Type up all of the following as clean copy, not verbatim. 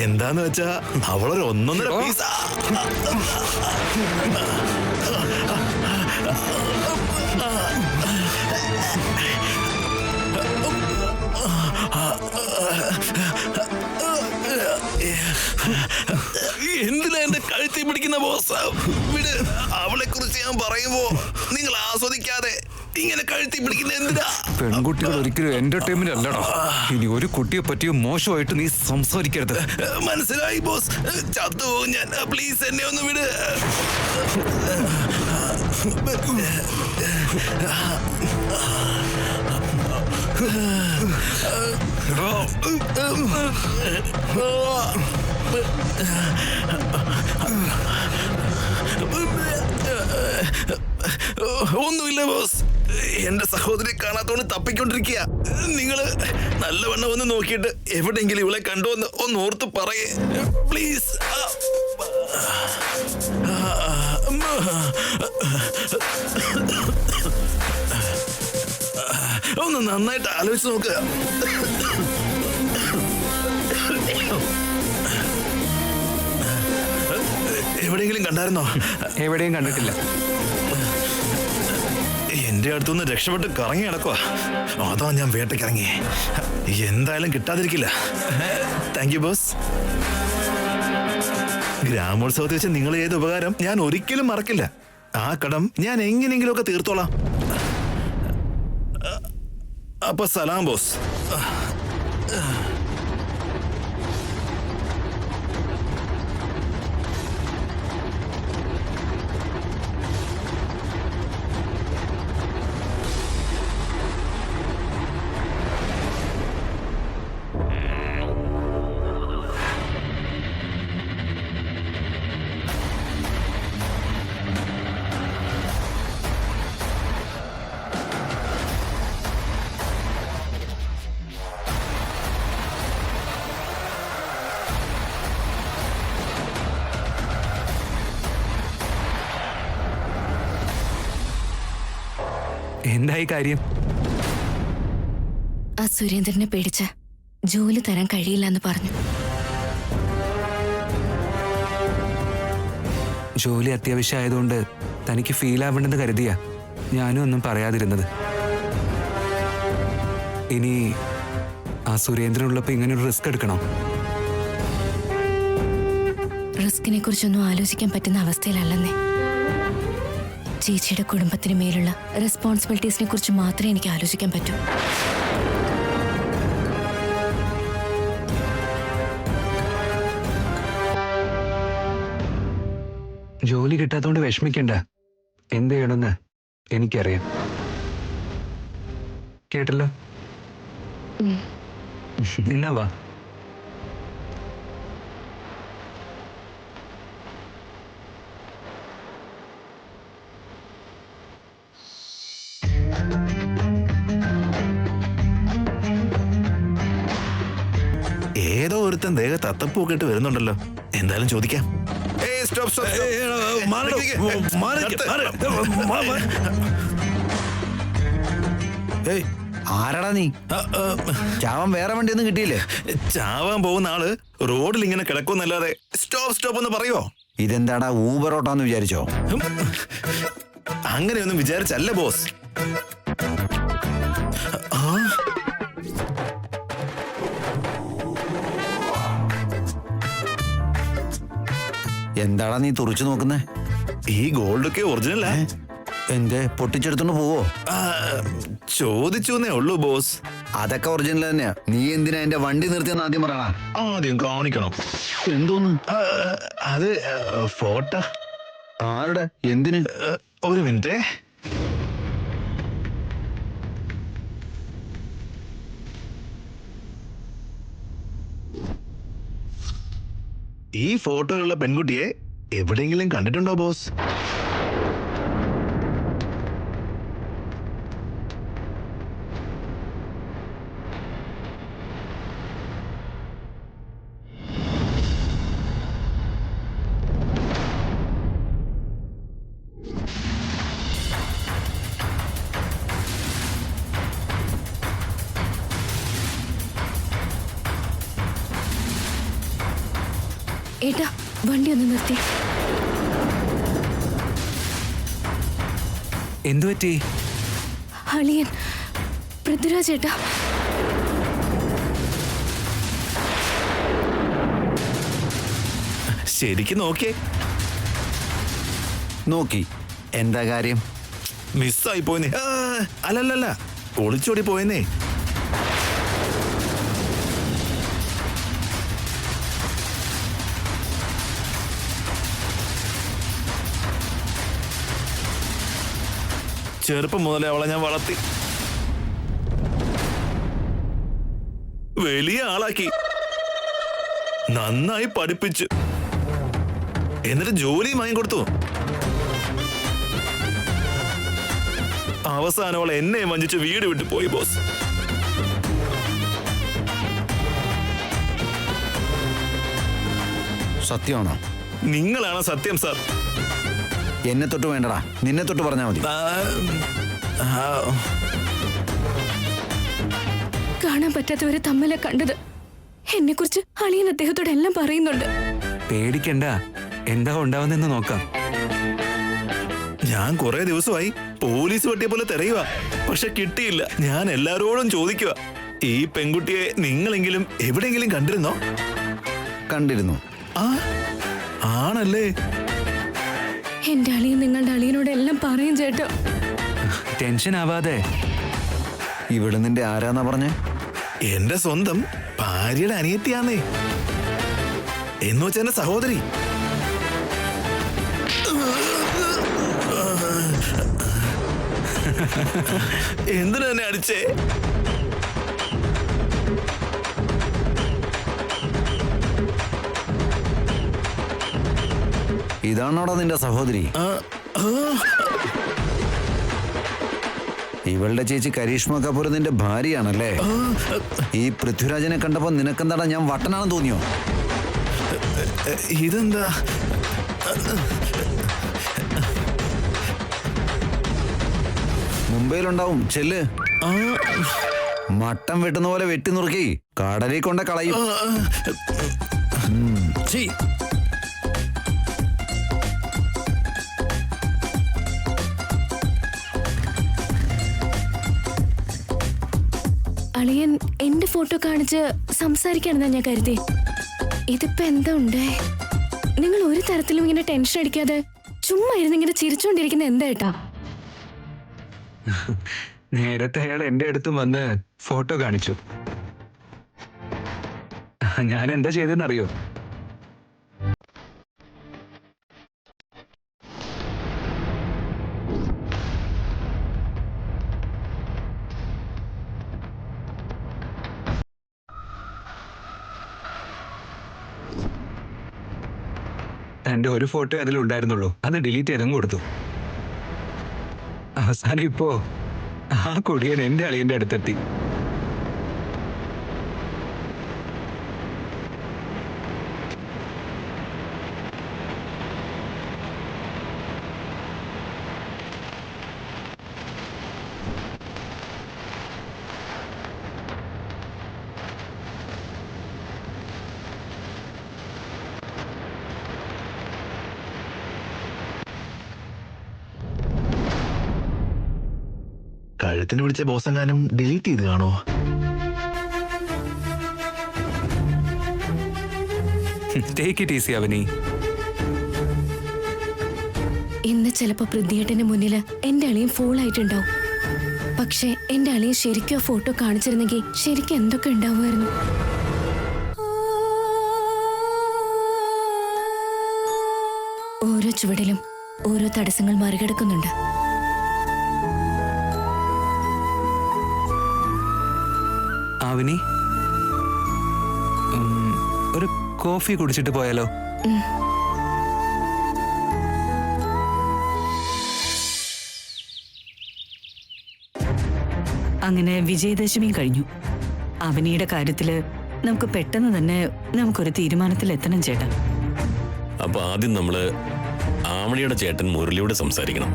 എന്താന്ന് വെച്ചാ അവളൊരു ഒന്നൊന്നര പീസാ. എന്തിനാ എന്റെ കഴുത്തി പിടിക്കുന്ന ബോസ്? വിട്. അവളെ കുറിച്ച് ഞാൻ പറയുമ്പോ നിങ്ങൾ ആസ്വദിക്കാതെ ഇങ്ങനെ കഴുത്തി പിടിക്കുന്ന എന്തിനാ? പെൺകുട്ടികൾ ഒരിക്കലും എന്റർടൈൻമെന്റ് അല്ലടാ. ഇനി ഒരു കുട്ടിയെ പറ്റിയോ മോശമായിട്ട് നീ സംസാരിക്കരുത്. മനസ്സിലായി ബോസ്. ചത്തുപോകും ഞാൻ. പ്ലീസ് എന്നെ ഒന്ന് വിട്. ഒന്നുമില്ല ബോസ്. എന്റെ സഹോദരി കാണാത്തോണ്ട് തപ്പിക്കൊണ്ടിരിക്കുക. നിങ്ങള് നല്ലവണ്ണം ഒന്ന് നോക്കിയിട്ട് എവിടെയെങ്കിലും ഇവളെ കണ്ടോന്ന് ഒന്ന് ഓർത്ത് പറയേ പ്ലീസ്. ഒന്ന് നന്നായിട്ട് ആലോചിച്ച് നോക്കുക. എവിടെയെങ്കിലും കണ്ടായിരുന്നോ? എവിടെയും കണ്ടിട്ടില്ല. എന്റെ അടുത്തുനിന്ന് രക്ഷപ്പെട്ട് കറങ്ങി നടക്കുക. അതാ ഞാൻ വേട്ടയ്ക്കിറങ്ങി. എന്തായാലും കിട്ടാതിരിക്കില്ല. Thank you boss. ഗ്രാമോത്സവത്തിൽ വെച്ച് നിങ്ങൾ ചെയ്ത ഉപകാരം ഞാൻ ഒരിക്കലും മറക്കില്ല. ആ കടം ഞാൻ എങ്ങനെയെങ്കിലും ഒക്കെ തീർത്തോളാം. അപ്പൊ സലാം ബോസ്. എന്തായി കാര്യം? ആ സുരേന്ദ്രനെ പേടിച്ച് ജോലി തരാൻ കഴിയില്ല എന്ന് പറഞ്ഞു. ജോലി അത്യാവശ്യമായതുകൊണ്ട് തനിക്ക് ഫീൽ ആവണ്ടെന്ന് കരുതിയാ ഞാനും ഒന്നും പറയാതിരുന്നത്. ഇനി ആ സുരേന്ദ്രനുള്ളപ്പോ ഇങ്ങനൊരു റിസ്ക് എടുക്കണോ? റിസ്കിനെ കുറിച്ചൊന്നും ആലോചിക്കാൻ പറ്റുന്ന അവസ്ഥയിലല്ലെന്നേ. ചേച്ചിയുടെ കുടുംബത്തിന് മേലുള്ള റെസ്പോൺസിബിലിറ്റീസിനെ കുറിച്ച് മാത്രമേ എനിക്ക് ആലോചിക്കാൻ പറ്റൂ. ജോലി കിട്ടാത്തോണ്ട് വിഷമിക്കണ്ട. എന്ത് ചെയ്യണമെന്ന് എനിക്കറിയാം. കേട്ടല്ലോ. എന്നാ വാ. ഏതോ ഒരുത്തൻ ദേഹത്ത് അത്തപ്പൂക്കെ ഇട്ട് വരുന്നുണ്ടല്ലോ. എന്തായാലും ചോദിക്കാം. ആരാടാ നീ? ചാവാൻ വേറെ വണ്ടിയൊന്നും കിട്ടിയില്ലേ? ചാവാൻ പോകുന്ന ആള് റോഡിൽ ഇങ്ങനെ കിടക്കുന്നല്ലാതെ സ്റ്റോപ്പ് സ്റ്റോപ്പ് എന്ന് പറയുവോ? ഇതെന്താടാ ഊബർ ഓട്ടാന്ന് വിചാരിച്ചോ? അങ്ങനെയൊന്നും വിചാരിച്ചല്ല ബോസ്. എന്താടാ നീ തുറച്ചു നോക്കുന്നേ? ഈ ഗോൾഡൊക്കെ ഒറിജിനലാ? എന്തേ പൊട്ടിച്ചെടുത്തോണ്ട് പോവോ? ചോദിച്ചേ ഉള്ളൂ ബോസ്. അതൊക്കെ ഒറിജിനൽ തന്നെയാ. നീ എന്തിനാ എന്റെ വണ്ടി നിർത്തിയെന്ന് ആദ്യം പറയണ. ആദ്യം കാണിക്കണം. എന്തോന്ന്? അത് ഫോട്ടോ. ആരുടെ? എന്തിന്? ഒരു മിനിറ്റ്. ഈ ഫോട്ടോയിലുള്ള പെൺകുട്ടിയെ എവിടെയെങ്കിലും കണ്ടിട്ടുണ്ടോ ബോസ്? ഏട്ടാ വണ്ടി ഒന്ന് നിർത്തി. എന്തു പറ്റി? അളിയൻ പൃഥ്വിരാജ് ഏട്ടാ. ശരിക്കും നോക്കിയേ. നോക്കി എന്താ കാര്യം? മിസ്സായി പോയെന്നേ. അല്ലല്ലല്ല, ഒളിച്ചോടി പോയെന്നേ. ചെറുപ്പം മുതലേ അവളെ ഞാൻ വളർത്തി വലിയ ആളാക്കി, നന്നായി പഠിപ്പിച്ചു, എന്നിട്ട് ജോലിയും വാങ്ങിക്കൊടുത്തു. അവസാനം അവൾ എന്നെ വഞ്ചിച്ച് വീട് വിട്ടു പോയി ബോസ്. സത്യമാണോ? നിങ്ങളാണ് സത്യം സാർ. എന്നെ തൊട്ട് വേണ്ടടാ, നിന്നെ തൊട്ട് പറഞ്ഞാൽ മതി. കാണാൻ പറ്റാത്തവരെ തമ്മിലെ കണ്ടത്. എന്നെ കുറിച്ച് അളിയൻ അദ്ദേഹത്തോട് എല്ലാം പറയുന്നുണ്ട്. പേടിക്കണ്ട, എന്താ ഉണ്ടാവുന്നെന്ന് നോക്കാം. ഞാൻ കുറെ ദിവസമായി പോലീസ് വെട്ടിയെ പോലെ തിരയുക, പക്ഷെ കിട്ടിയില്ല. ഞാൻ എല്ലാരോടും ചോദിക്കുക, ഈ പെൺകുട്ടിയെ നിങ്ങളെങ്കിലും എവിടെയെങ്കിലും കണ്ടിരുന്നോ? കണ്ടിരുന്നു. ആ ആണല്ലേ? എന്റെ അളിയൻ നിങ്ങളുടെ അളിയനോട് എല്ലാം പറയും ചേട്ടാ. ടെൻഷൻ ആവാതെ. ഇവിടെ നിന്റെ ആരാന്നാ പറഞ്ഞേ? എന്റെ സ്വന്തം ഭാര്യയുടെ അനിയത്തിയാന്നേ, എന്ന് വെച്ച എന്റെ സഹോദരി. എന്തിനാ എന്നെ അടിച്ചേ? ഇതാണോടാ നിന്റെ സഹോദരി? ഇവളുടെ ചേച്ചി കരീഷ്മ കപൂർ നിന്റെ ഭാര്യയാണല്ലേ? ഈ പൃഥ്വിരാജിനെ കണ്ടപ്പോ നിനക്കെന്താടാ ഞാൻ വട്ടനാണെന്ന് തോന്നിയോ? ഇതെന്താ? മുംബൈയിലുണ്ടാവും, ചെല്ല്. മട്ടം വെട്ടുന്ന പോലെ വെട്ടി നുറുക്കി കടലിൽ കൊണ്ട് കളയും. അളിയൻ എന്റെ ഫോട്ടോ കാണിച്ച് സംസാരിക്കാണെന്നാ ഞാൻ കരുതി. ഇതിപ്പോ എന്താ ഉണ്ടേ? നിങ്ങൾ ഒരു തരത്തിലും ഇങ്ങനെ ടെൻഷൻ അടിക്കാതെ ചുമ്മാ ഇരുന്ന് ഇങ്ങനെ ചിരിച്ചോണ്ടിരിക്കുന്ന എന്താ ഏട്ടാ? നേരത്തെ അയാൾ എന്റെ അടുത്തും വന്ന് ഫോട്ടോ കാണിച്ചു. ഞാൻ എന്താ ചെയ്തെന്നറിയോ? എന്റെ ഒരു ഫോട്ടോ അതിലുണ്ടായിരുന്നുള്ളൂ, അത് ഡിലീറ്റ് ചെയ്തങ്ങ് കൊടുത്തു. അവസാനം ഇപ്പോ ആ കൊടിയൻ എന്റെ അളിയന്റെ അടുത്തെത്തി. കഴുത്തിന് പിടിച്ച ബോസെങ്ങാനും ഡിലീറ്റ് ചെയ്ത് കാണോ? Take it easy Avani. ഇന്ന് ചിലപ്പോ പൃഥ്വിയേട്ടന്റെ മുന്നില് എന്റെ അളിയൻ ഫൂൾ ആയിട്ടുണ്ടാവും. പക്ഷെ എന്റെ അളിയൻ ശരിക്കും ആ ഫോട്ടോ കാണിച്ചിരുന്നെങ്കിൽ ശരിക്കും എന്തൊക്കെ ഉണ്ടാവുമായിരുന്നു. ഓരോ ചുവടിലും ഓരോ തടസ്സങ്ങൾ മറികടക്കുന്നുണ്ട്. അവനി, ഒരു കോഫി കുടിച്ചിട്ട് പോയാലോ? അങ്ങനെ വിജയദശമി കഴിഞ്ഞു. അവനിയുടെ കാര്യത്തില് നമുക്ക് പെട്ടെന്ന് തന്നെ നമുക്കൊരു തീരുമാനത്തിൽ എത്തണം ചേട്ടാ. അപ്പൊ ആദ്യം നമ്മള് ആമണിയുടെ ചേട്ടൻ മുരളിയോട് സംസാരിക്കണം.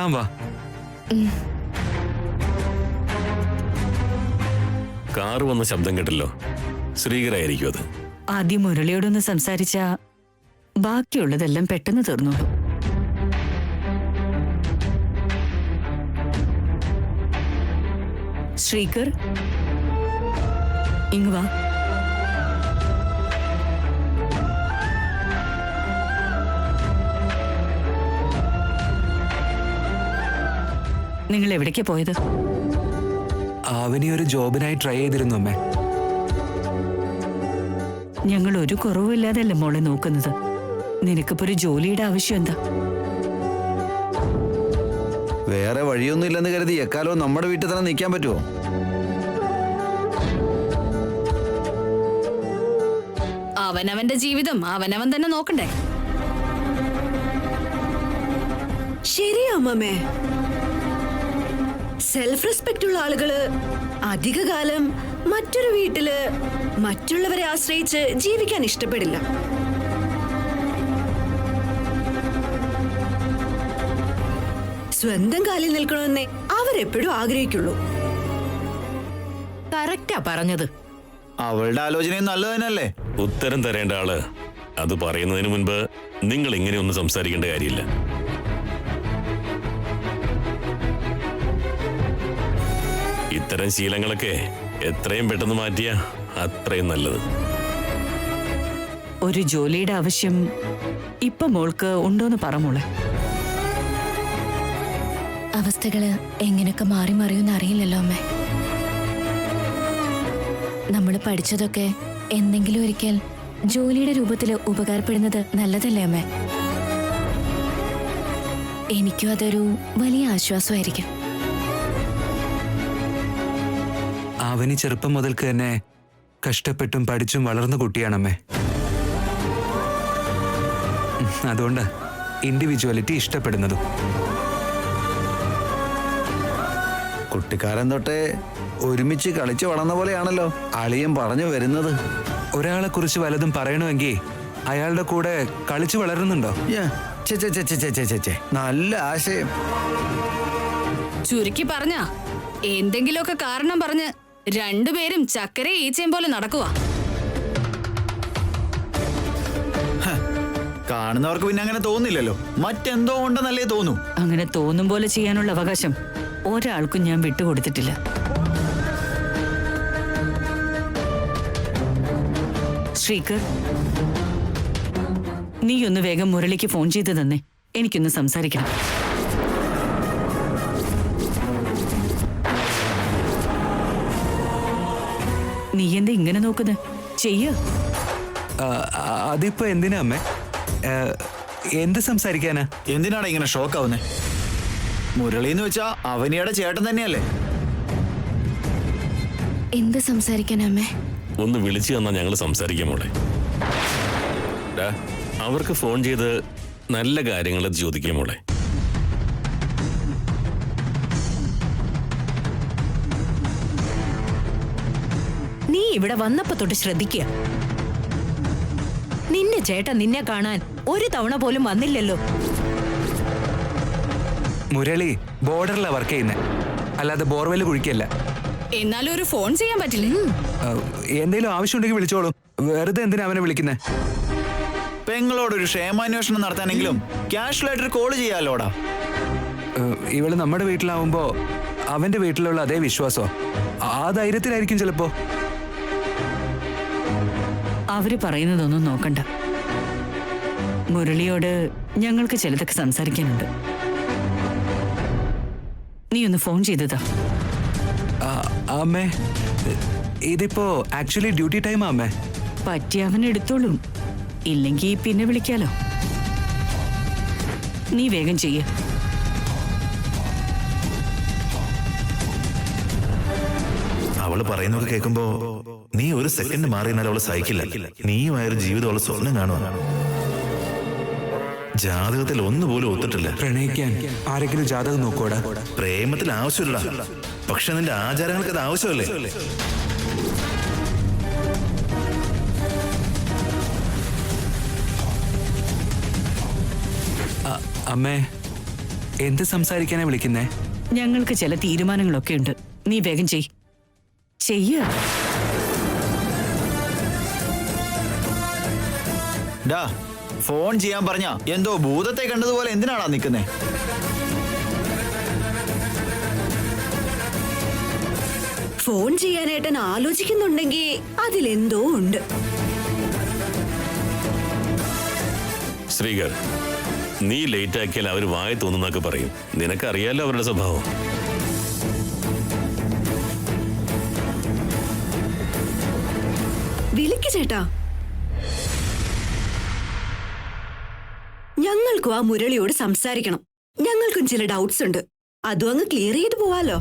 താൻ വാ. കാറ് വന്ന ശബ്ദം കേട്ടല്ലോ, ശ്രീകരായിരിക്കും അത്. ആദ്യം മുരളിയോടൊന്ന് സംസാരിച്ച ബാക്കിയുള്ളതെല്ലാം പെട്ടെന്ന് തീർന്നോളൂ. ശ്രീകർ, ഇങ്ങ് വാ. നിങ്ങൾ എവിടേക്കാ പോയത്? അവനി ഒരു ജോബിനായി ട്രൈ ചെയ്തിരുന്നു അമ്മേ. ഞങ്ങൾ ഒരു കുറവുമില്ലാതല്ലേ മോളെ നോക്കുന്നത്. നിനക്കിപ്പോ ഒരു ജോലിയുടെ ആവശ്യം എന്താ? വേറെ വഴിയൊന്നും ഇല്ലെന്ന് കരുതി എക്കാലവും നമ്മുടെ വീട്ടിൽ തന്നെ നിൽക്കാൻ പറ്റുമോ? അവനവന്റെ ജീവിതം അവനവൻ തന്നെ നോക്കണ്ടേ? ശരിയാ അമ്മമ്മേ. സെൽഫ് റെസ്പെക്ട് ഉള്ള ആളുകള് അധികകാലം മറ്റൊരു വീട്ടില് മറ്റുള്ളവരെ ആശ്രയിച്ച് ജീവിക്കാൻ ഇഷ്ടപ്പെടില്ല. സ്വന്തം കാലിൽ നിൽക്കണമെന്നേ അവരെപ്പോഴും ആഗ്രഹിക്കുള്ളൂ. കറക്റ്റാ പറഞ്ഞത്. അവളുടെ ആലോചനയും നല്ലത് തന്നെയല്ലേ? ഉത്തരം തരേണ്ട ആള് അത് പറയുന്നതിന് മുൻപ് നിങ്ങൾ ഇങ്ങനെയൊന്നും സംസാരിക്കേണ്ട കാര്യമില്ല. ഇത്തരം ശീലങ്ങളൊക്കെ എത്രയും പെട്ടെന്ന് മാറ്റിയ അത്രയും നല്ലത്. ഒരു ജോലിയുടെ ആവശ്യം ഇപ്പൊ മോൾക്ക് ഉണ്ടോന്ന് പറ മോളെ. അവസ്ഥകള് എങ്ങനെയൊക്കെ മാറി മറിയുമെന്ന് അറിയില്ലല്ലോ അമ്മേ. നമ്മൾ പഠിച്ചതൊക്കെ എന്തെങ്കിലും ഒരിക്കൽ ജോലിയുടെ രൂപത്തിൽ ഉപകാരപ്പെടുന്നത് നല്ലതല്ലേ അമ്മേ? എനിക്കും അതൊരു വലിയ ആശ്വാസമായിരിക്കും. അവനി ചെറുപ്പം മുതൽക്ക് തന്നെ കഷ്ടപ്പെട്ടും പഠിച്ചും വളർന്ന കുട്ടിയാണമ്മേ. അതുകൊണ്ട് ഇൻഡിവിജ്വാലിറ്റി ഇഷ്ടപ്പെടുന്നതും. കുട്ടിക്കാരൻ തൊട്ടേ ഒരുമിച്ച് കളിച്ചു വളർന്ന പോലെയാണല്ലോ അളിയൻ പറഞ്ഞു വരുന്നത്. ഒരാളെ കുറിച്ച് വല്ലതും പറയണമെങ്കിൽ അയാളുടെ കൂടെ കളിച്ചു വളരുന്നുണ്ടോ? നല്ല ആശയം. ചുരുക്കി പറഞ്ഞ എന്തെങ്കിലുമൊക്കെ കാരണം പറഞ്ഞ് രണ്ടുപേരും ചക്കര ഈച്ചയും പോലെ നടക്കുക. കാണുന്നവർക്ക് പിന്നെ അങ്ങനെ തോന്നില്ലല്ലോ. മറ്റെന്തോ ഉണ്ടെന്നല്ലേ തോന്നൂ. അങ്ങനെ തോന്നും പോലെ ചെയ്യാനുള്ള അവകാശം ഒരാൾക്കും ഞാൻ വിട്ടുകൊടുത്തിട്ടില്ല. ശ്രീകർ, നീ ഒന്ന് വേഗം മുരളിക്ക് ഫോൺ ചെയ്ത് തന്നെ എനിക്കൊന്ന് സംസാരിക്കണം. നീ എന്താ ഇങ്ങനെ നോക്കുന്നത്? ചെയ്യ. അതിപ്പോ എന്തിനാ അമ്മേ? എന്ത് സംസാരിക്കാനാ? എന്തിനാണ് ഇങ്ങനെ ഷോക്ക് ആവുന്നേ? മുരളി എന്ന് വെച്ചാ അവനിയുടെ ചേട്ടൻ തന്നെയല്ലേ? എന്ത് സംസാരിക്കാനമ്മേ? ഒന്ന് വിളിച്ചു തന്നാ ഞങ്ങൾ സംസാരിക്കാം മോളെ. അവർക്ക് ഫോൺ ചെയ്ത് നല്ല കാര്യങ്ങൾ ചോദിക്കാം മോളെ. നീ ഇവിടെ വന്നപ്പോ തൊട്ട് ശ്രദ്ധിക്കുക. നിന്റെ ചേട്ടൻ നിന്നെ കാണാൻ ഒരു തവണ പോലും വന്നില്ലല്ലോ. മുരളി ബോർഡറിലാ വർക്ക് ചെയ്യുന്നത്, അല്ലാതെ ബോർവെല് കുഴിക്കല്ല. എന്നാലും ഒരു ഫോൺ ചെയ്യാൻ പറ്റില്ലേ? എന്തെങ്കിലും ആവശ്യമുണ്ടെങ്കിൽ വിളിച്ചോളൂ. വെറുതെ എന്തിനാ അവനെ വിളിക്കുന്നേ? പെങ്ങളോടൊരു ക്ഷേമാന്വേഷണം നടത്താനെങ്കിലും ക്യാഷ്വലായിട്ടൊരു കോള് ചെയ്യാലോടാ. ഇവള് നമ്മുടെ വീട്ടിലാവുമ്പോ അവന്റെ വീട്ടിലുള്ള അതേ വിശ്വാസോ, ആ ധൈര്യത്തിലായിരിക്കും ചിലപ്പോ. അവര് പറയുന്നതൊന്നും നോക്കണ്ട. മുരളിയോട് ഞങ്ങൾക്ക് ചിലതൊക്കെ സംസാരിക്കാനുണ്ട്. നീ ഒന്ന് ഫോൺ ചെയ്തതാ. അമ്മേ, ഇതിപ്പോ ആക്ച്വലി ഡ്യൂട്ടി ടൈമാ അമ്മേ. പറ്റിയ അവൻ എടുത്തോളും, ഇല്ലെങ്കിൽ പിന്നെ വിളിക്കാലോ. നീ വേഗം ചെയ്യ. അവള് പറയുന്നത് കേൾക്കുമ്പോ നീ ഒരു സെക്കൻഡ് മാറിയാൽ അവള് സഹിക്കില്ല. നീയുമായൊരു ജീവിതം അവള് സ്വപ്നം കാണുക. ജാതകത്തിൽ ഒന്നുപോലും ഒത്തിട്ടില്ല. പ്രണയിക്കാൻ ആരെങ്കിലും ജാതകം നോക്കോടാ? പ്രേമത്തിൽ ആവശ്യമില്ല, പക്ഷെ നിന്റെ ആചാരങ്ങൾക്ക് അത് ആവശ്യമല്ലേ? അമ്മേ, എന്ത് സംസാരിക്കാനാ വിളിക്കുന്നേ? ഞങ്ങൾക്ക് ചില തീരുമാനങ്ങളൊക്കെ ഉണ്ട്. നീ വേഗം ചെയ്യ. ഡാ, ഫോൺ ചെയ്യാൻ പറഞ്ഞ എന്തോ ഭൂതത്തെ കണ്ടതുപോലെ എന്തിനാടാ നിൽക്കുന്നേ? ഫോൺ ചെയ്യാനായിട്ട് ആലോചിക്കുന്നുണ്ടെങ്കിൽ അതിലെന്തോ ഉണ്ട്. ശ്രീകർ, നീ ലേറ്റ് ആക്കിയാൽ അവർ വായ തോന്നുന്നൊക്കെ പറയും. നിനക്കറിയാലോ അവരുടെ സ്വഭാവം. വിളിക്ക് ചേട്ടാ. ഞങ്ങൾക്കും ആ മുരളിയോട് സംസാരിക്കണം. ഞങ്ങൾക്കും ചില ഡൗട്ട്സ് ഉണ്ട്. അതും അങ്ങ് ക്ലിയർ ചെയ്ത് പോവാലോ.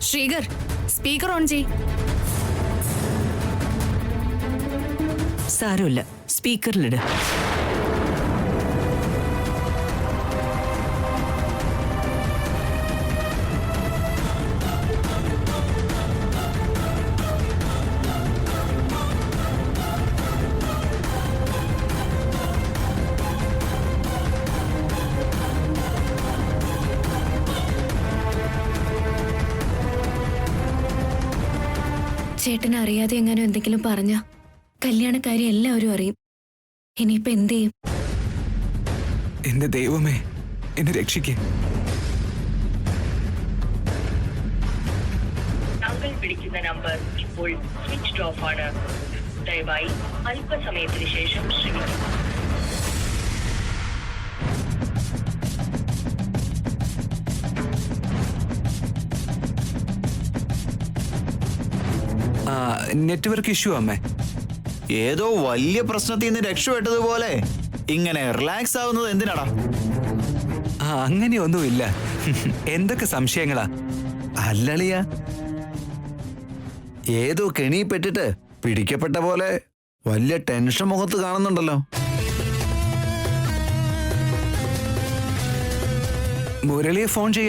ശ്രീകർ, സ്പീക്കർ ഓൺ ചെയ്. സാരമില്ല, സ്പീക്കറിലിട്. ചേട്ടനെ അറിയാതെ എങ്ങാനും എന്തെങ്കിലും പറഞ്ഞ കല്യാണക്കാരി എല്ലാവരും അറിയും. ഇനിയിപ്പോ എന്ത് ചെയ്യും? എന്റെ ദൈവമേ, എന്നെ രക്ഷിക്കേ. താങ്കൾ വിളിക്കുന്ന നമ്പർ ഇപ്പോൾ സ്വിച്ച്ഡ് ഓഫ് ആണ്. ദയവായി അല്പസമയത്തിന് ശേഷം ശ്രമിക്കുക. നെറ്റ്വർക്ക് ഇഷ്യൂ അമ്മേ. ഏതോ വലിയ പ്രശ്നത്തിൽ നിന്ന് രക്ഷപ്പെട്ടതുപോലെ ഇങ്ങനെ റിലാക്സ് ആവുന്നത് എന്തിനാടാ? അങ്ങനെയൊന്നുമില്ല. എന്തൊക്കെ സംശയങ്ങളാ? അല്ലളിയ, ഏതോ കെണിപ്പെട്ടിട്ട് പിടിക്കപ്പെട്ട പോലെ വലിയ ടെൻഷൻ മുഖത്ത് കാണുന്നുണ്ടല്ലോ. മുരളിയെ ഫോൺ ചെയ്യാൻ